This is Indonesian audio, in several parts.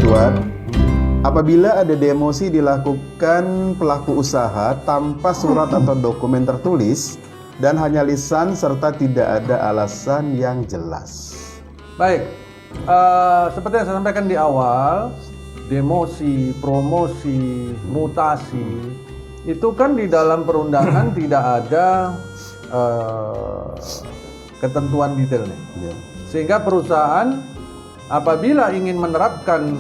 Tuan, apabila ada demosi dilakukan pelaku usaha tanpa surat atau dokumen tertulis dan hanya lisan serta tidak ada alasan yang jelas. Baik, seperti yang saya sampaikan di awal, demosi, promosi, mutasi, itu kan di dalam perundangan tidak ada ketentuan detailnya. Ya. Sehingga perusahaan apabila ingin menerapkan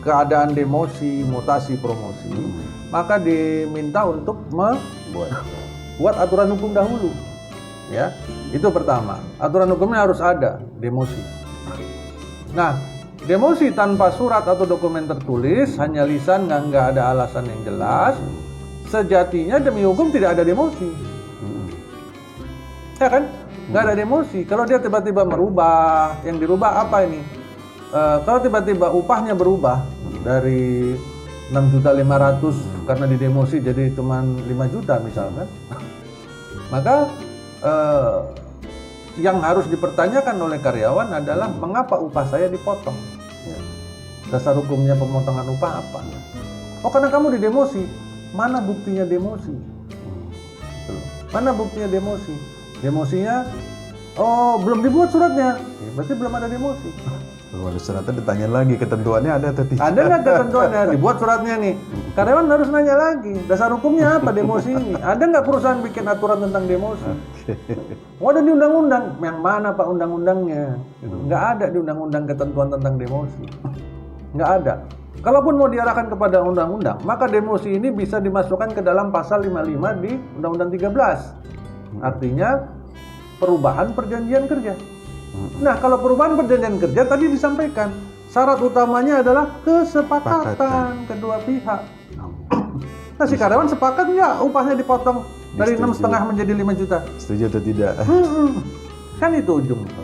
keadaan demosi, mutasi, promosi, maka diminta untuk buat aturan hukum dahulu. Ya, itu pertama. Aturan hukumnya harus ada, demosi. Nah, demosi tanpa surat atau dokumen tertulis, hanya lisan, nggak ada alasan yang jelas, sejatinya demi hukum tidak ada demosi. Ya kan? Nggak ada demosi. Kalau dia tiba-tiba merubah, yang dirubah apa ini? Kalau tiba-tiba upahnya berubah dari 6.500.000 karena didemosi jadi cuma 5 juta misalkan, maka yang harus dipertanyakan oleh karyawan adalah mengapa upah saya dipotong? Ya. Dasar hukumnya pemotongan upah apa? Oh, karena kamu didemosi. Mana buktinya demosi? Mana buktinya demosi? Demosinya, oh belum dibuat suratnya, ya, berarti belum ada demosi. Kalau ada suratnya ditanya lagi ketentuannya ada atau tidak? Ada nggak ketentuannya? Dibuat suratnya nih. Karyawan harus nanya lagi, dasar hukumnya apa demosi ini? Ada nggak perusahaan bikin aturan tentang demosi? Oh, ada di undang-undang. Yang mana Pak undang-undangnya? Nggak ada di undang-undang ketentuan tentang demosi. Nggak ada. Kalaupun mau diarahkan kepada undang-undang, maka demosi ini bisa dimasukkan ke dalam pasal 55 di Undang-Undang 13. Artinya perubahan perjanjian kerja. Nah, kalau perubahan perjanjian kerja tadi disampaikan, syarat utamanya adalah kesepakatan kedua pihak. Nah, si karyawan sepakat nggak upahnya dipotong dari 6,5 menjadi 5 juta? Setuju atau tidak? Kan itu ujungnya.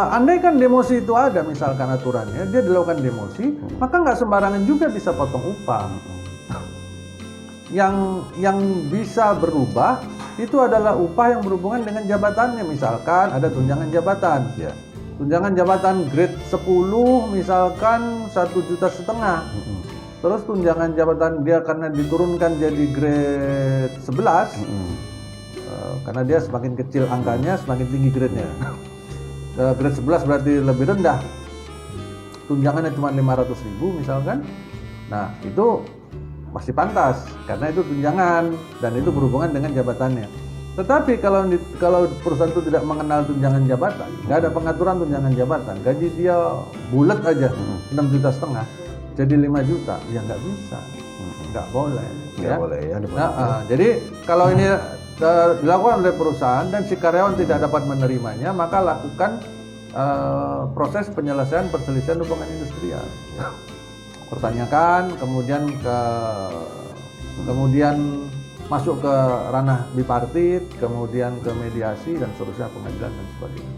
Andai kan demosi itu ada misalkan aturannya, dia dilakukan demosi, maka nggak sembarangan juga bisa potong upah. Yang bisa berubah itu adalah upah yang berhubungan dengan jabatannya. Misalkan ada tunjangan jabatan, ya. Tunjangan jabatan grade 10 misalkan 1,5 juta. Terus tunjangan jabatan dia karena diturunkan jadi grade 11, karena dia semakin kecil angkanya semakin tinggi grade-nya. Grade 11 berarti lebih rendah, tunjangannya cuma 500.000 misalkan. Nah, itu masih pantas karena itu tunjangan dan itu berhubungan dengan jabatannya. Tetapi kalau perusahaan itu tidak mengenal tunjangan jabatan, nggak ada pengaturan tunjangan jabatan, gaji dia bulat aja 6,5 juta jadi 5 juta, ya nggak bisa, nggak boleh. Nggak boleh ya. Jadi kalau ini dilakukan oleh perusahaan dan si karyawan tidak dapat menerimanya, maka lakukan proses penyelesaian perselisihan hubungan industrial. Pertanyakan, kemudian masuk ke ranah bipartit, kemudian ke mediasi dan seterusnya, pengadilan dan sebagainya.